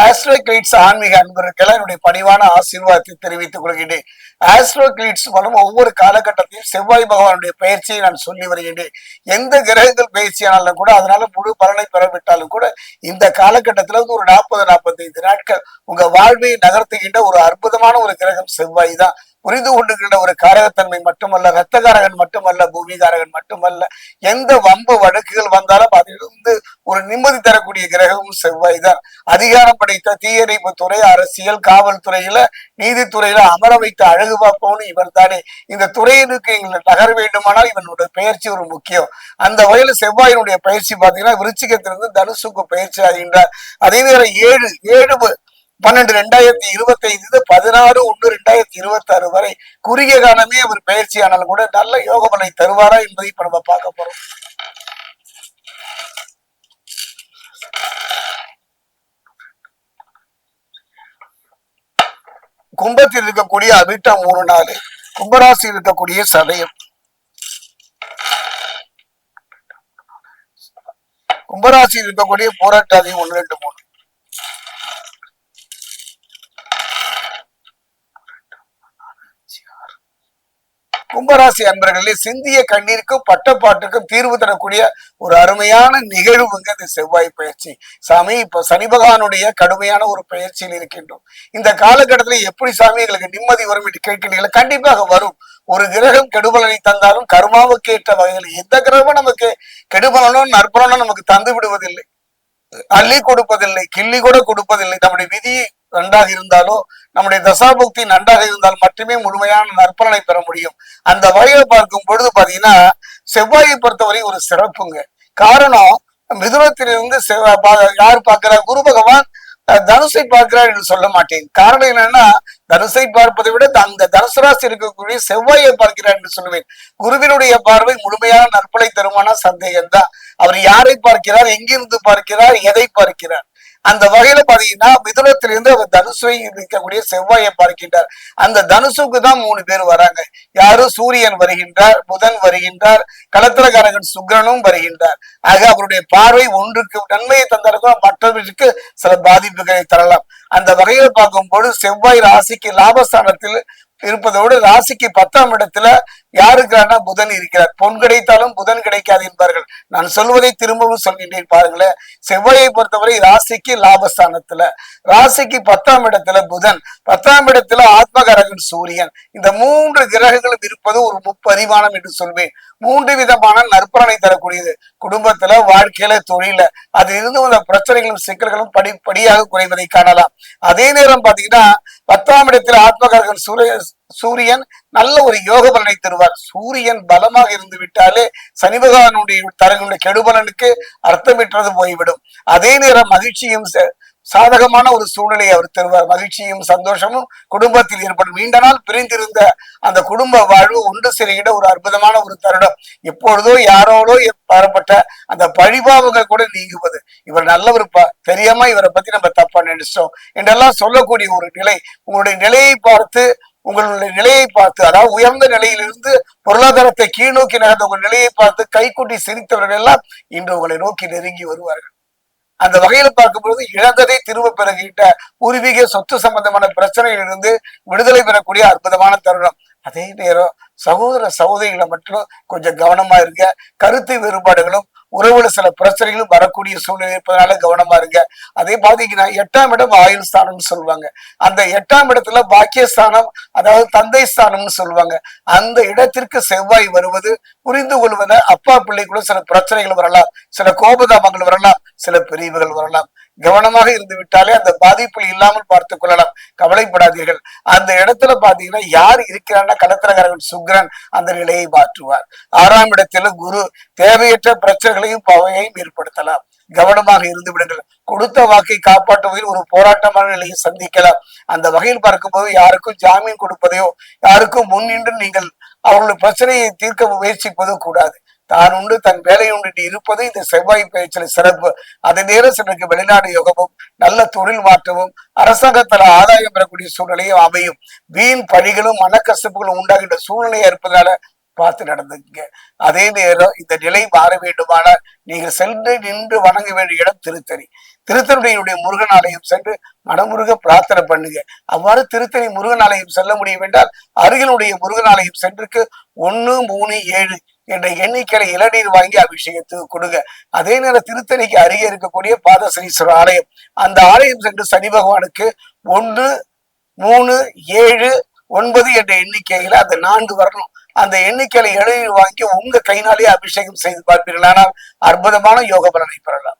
ஆஸ்ட்ரோகிளிட்ஸ் ஆன்மீக அன்பர்கள் என்னுடைய பணிவான ஆசீர்வாதத்தை தெரிவித்துக் கொள்கின்றேன். ஆஸ்ட்ரோகிளிட்ஸ் மூலம் ஒவ்வொரு காலகட்டத்தையும் செவ்வாய் பகவானுடைய பயிற்சியை நான் சொல்லி வருகின்றேன். எந்த கிரகங்கள் பயிற்சியானாலும் கூட அதனால முழு பலனை பெறவிட்டாலும் கூட இந்த காலகட்டத்துல ஒரு 40-45 நாட்கள் உங்க வாழ்வை நகர்த்துகின்ற ஒரு அற்புதமான ஒரு கிரகம் செவ்வாய் தான். புரிந்து கொண்டுகின்ற ஒரு காரகத்தன்மை மட்டுமல்ல, இரத்தகாரகன் மட்டுமல்ல, பூமிகாரகன் மட்டுமல்ல, எந்த வம்பு வழக்குகள் வந்தாலும் அதிலிருந்து ஒரு நிம்மதி தரக்கூடிய கிரகமும் செவ்வாய் தான். அதிகாரம் படைத்த தீயணைப்பு துறை, அரசியல், காவல்துறையில, நீதித்துறையில அமர வைத்த அழகு பார்ப்போன்னு இவர் தானே. இந்த துறையினுக்கு நகர வேண்டுமானால் இவனுடைய பயிற்சி ஒரு முக்கியம். அந்த வகையில செவ்வாயினுடைய பயிற்சி பாத்தீங்கன்னா விருச்சிகத்திலிருந்து தனுசுக்கு பயிற்சி ஆகின்றார். அதே நேரம் 7/12/2025 16/1/2026 வரை குறுகிய காலமே அவர் பயிற்சி ஆனாலும் கூட நல்ல யோக பலனை தருவாரா என்பதை இப்ப நம்ம பார்க்க போறோம். கும்பத்தில் இருக்கக்கூடிய அவிட்டம் 3-4, கும்பராசி இருக்கக்கூடிய சதயம், கும்பராசி இருக்கக்கூடிய போராட்டாதி 1-2-3, கும்பராசி அன்பர்களே, சிந்திய கண்ணீருக்கும் பட்டப்பாட்டுக்கும் தீர்வு தரக்கூடிய ஒரு அருமையான நிகழ்வுங்க இந்த செவ்வாய் பயிற்சி. சாமி, இப்ப சனி பகவானுடைய கடுமையான ஒரு பயிற்சியில் இருக்கின்றோம். இந்த காலகட்டத்துல எப்படி சாமி எங்களுக்கு நிம்மதி வரும் என்று கேட்கிறீங்களா? கண்டிப்பாக வரும். ஒரு கிரகம் கெடுபலனை தந்தாலும் கர்மாவுக்கு ஏற்ற வகையில் எந்த கிரகமும் நமக்கு கெடுபலனும் நற்பலனும் நமக்கு தந்து விடுவதில்லை, அள்ளி கொடுப்பதில்லை, கிள்ளி கூட கொடுப்பதில்லை. நம்முடைய விதி நன்றாக இருந்தாலோ, நம்முடைய தசாபுக்தி நன்றாக இருந்தால் மட்டுமே முழுமையான நற்பலனை பெற முடியும். அந்த வகையில பார்க்கும் பொழுது பாத்தீங்கன்னா செவ்வாயை பொறுத்தவரை ஒரு சிறப்புங்க. காரணம், மிதுனத்திலிருந்து யார் பார்க்கிறார்? குரு பகவான் தனுசை பார்க்கிறார் என்று சொல்ல மாட்டேன். காரணம் என்னன்னா, தனுசை பார்ப்பதை விட அந்த தனுசு ராசி இருக்கக்கூடிய செவ்வாயை பார்க்கிறார் என்று சொல்லுவேன். குருவினுடைய பார்வை முழுமையான நற்பலை தருமான சந்தேகம்தான். அவர் யாரை பார்க்கிறார், எங்கிருந்து பார்க்கிறார், எதை பார்க்கிறார்? அந்த வகையில பாத்தீங்கன்னா மிதுனத்திலிருந்து அவர் தனுசை இருக்கக்கூடிய செவ்வாயை பார்க்கின்றார். அந்த தனுசுக்கு தான் 3 பேர் வராங்க. யாரும் சூரியன் வருகின்றார், புதன் வருகின்றார், களத்திரகாரகன் சுக்கிரனும் வருகின்றார். ஆக அவருடைய பார்வை ஒன்றுக்கு நன்மையை தந்தாலும் மற்றவர்களுக்கு சில பாதிப்புகளை தரலாம். அந்த வகையில பார்க்கும்போது செவ்வாய் ராசிக்கு லாபஸ்தானத்தில் இருப்பதோடு ராசிக்கு 10ஆம் இடத்துல யாருக்கான புதன் இருக்கிறார். பொன் கிடைத்தாலும் புதன் கிடைக்காது என்பார்கள். நான் சொல்வதை திரும்பவும் சொல்கின்றேன் பாருங்களேன். செவ்வாயை பொறுத்தவரை ராசிக்கு லாபஸ்தானத்துல, ராசிக்கு 10ஆம் இடத்துல புதன், 10ஆம் இடத்துல ஆத்மகாரகன் சூரியன். இந்த 3 கிரகங்களும் இருப்பது ஒரு முப்பரிமாணம் என்று சொல்வேன். 3 விதமான நற்பலனை தரக்கூடியது. குடும்பத்துல, வாழ்க்கையில, தொழில அது இருந்து வந்த பிரச்சனைகளும் சிக்கல்களும் படிப்படியாக குறைவதை காணலாம். அதே நேரம் பாத்தீங்கன்னா 10ஆம் இடத்தில் ஆத்மகாரகன் சூரியன் நல்ல ஒரு யோக பலனை தருவார். சூரியன் பலமாக இருந்து விட்டாலே சனி பகவானுடைய தரங்களுடைய கெடுபலனுக்கு அர்த்தமிட்டது போய்விடும். அதே நேரம் மகிழ்ச்சியும் சாதகமான ஒரு சூழ்நிலையை அவர் தருவார். மகிழ்ச்சியும் சந்தோஷமும் குடும்பத்தில் ஏற்படும். நீண்ட நாள் பிரிந்திருந்த அந்த குடும்ப வாழ்வு ஒன்று சேருகின்ற ஒரு அற்புதமான ஒரு தருணம். எப்பொழுதோ யாரோடோ பெறப்பட்ட அந்த பழிபாவங்கள் கூட நீங்குவது. இவர் நல்லவருப்பா, தெரியாம இவரை பத்தி நம்ம தப்பா நினைச்சோம் என்றெல்லாம் சொல்லக்கூடிய ஒரு நிலை. உங்களுடைய நிலையை பார்த்து, உங்களுடைய நிலையை பார்த்து, அதாவது உயர்ந்த நிலையிலிருந்து பொருளாதாரத்தை கீழ் நோக்கி நகர்ந்த உங்கள் நிலையை பார்த்து கைகூட்டி சிரித்தவர்கள் எல்லாம் இன்று உங்களை நோக்கி நெருங்கி வருவார்கள். அந்த வகையில பார்க்கும்போது இழந்ததை திரும்ப பெறுகின்ற பூர்வீக சொத்து சம்பந்தமான பிரச்சனையிலிருந்து விடுதலை பெறக்கூடிய அற்புதமான தருணம். அதே நேரம் சகோதர சகோதரிகளை மட்டும் கொஞ்சம் கவனமா இருங்க. கருத்து வேறுபாடுகளும் உறவுல சில பிரச்சனைகளும் வரக்கூடிய சூழ்நிலை இருப்பதனால கவனமா இருங்க. அதே பாத்தீங்கன்னா 8ஆம் இடம் ஆயுள் ஸ்தானம்னு சொல்லுவாங்க. அந்த 8ஆம் இடத்துல பாக்கியஸ்தானம், அதாவது தந்தை ஸ்தானம்னு சொல்லுவாங்க. அந்த இடத்திற்கு செவ்வாய் வருவது புரிந்து கொள்வத அப்பா பிள்ளைக்குள்ள சில பிரச்சனைகள் வரலாம், சில கோபதாபங்கள் வரலாம், சில பிரிவுகள் வரலாம். கவனமாக இருந்து விட்டாலே அந்த பாதிப்பு இல்லாமல் பார்த்துக் கொள்ளலாம். கவலைப்படாதீர்கள். அந்த இடத்துல பாத்தீங்கன்னா யார் இருக்கிறான்னா களத்திரகாரகன் சுக்கிரன் அந்த நிலையை மாற்றுவார். 6ஆம் இடத்துல குரு தேவையற்ற பிரச்சனைகளையும் பகையையும் ஏற்படுத்தலாம். கவனமாக இருந்து விடுங்கள். கொடுத்த வாக்கை காப்பாற்றுவதில் ஒரு போராட்டமான நிலையை சந்திக்கலாம். அந்த வகையில் பார்க்கும்போது யாருக்கும் ஜாமீன் கொடுப்பதையோ, யாருக்கும் முன்னின்று நீங்கள் அவர்களுடைய பிரச்சனையை தீர்க்க முயற்சிப்பதோ கூடாது. தான் உண்டு தன் வேலை உண்டு இருப்பது இந்த செவ்வாய் பயிற்சியில சிறப்பு. அதே நேரம் சிலருக்கு வெளிநாடு யோகமும் நல்ல தொழில் மாற்றமும் அரசாங்கத்துல ஆதாயம் பெறக்கூடிய சூழ்நிலையும் அமையும். வீண் பழிகளும் மனக்கசப்புகளும் உண்டாகின்ற சூழ்நிலையா இருப்பதனால பார்த்து நடந்துங்க. அதே நேரம் இந்த நிலை மாற வேண்டுமானால் நீங்கள் சென்று நின்று வணங்க வேண்டிய இடம் திருத்தணி. திருத்தணியுடைய முருகன் ஆலயம் சென்று மனமுருக பிரார்த்தனை பண்ணுங்க. அவ்வாறு திருத்தணி முருகன் ஆலயம் செல்ல முடியும் என்றால் அருகிலுடைய முருகன் ஆலயம் சென்றுக்கு 1, 3, 7 என்ற எண்ணிக்கையில இளநீர் வாங்கி அபிஷேகத்துக்கு கொடுங்க. அதே நேரம் திருத்தணிக்கு அருகே இருக்கக்கூடிய பாதசனீஸ்வரர் ஆலயம், அந்த ஆலயம் சென்று சனி பகவானுக்கு 1, 3, 7, 9 என்ற எண்ணிக்கையில அந்த 4 வரணும். அந்த எண்ணிக்கையில இளநீர் வாங்கி உங்க கையினாலேயே அபிஷேகம் செய்து பார்ப்பீர்கள். ஆனால் அற்புதமான யோக பலனை பெறலாம்.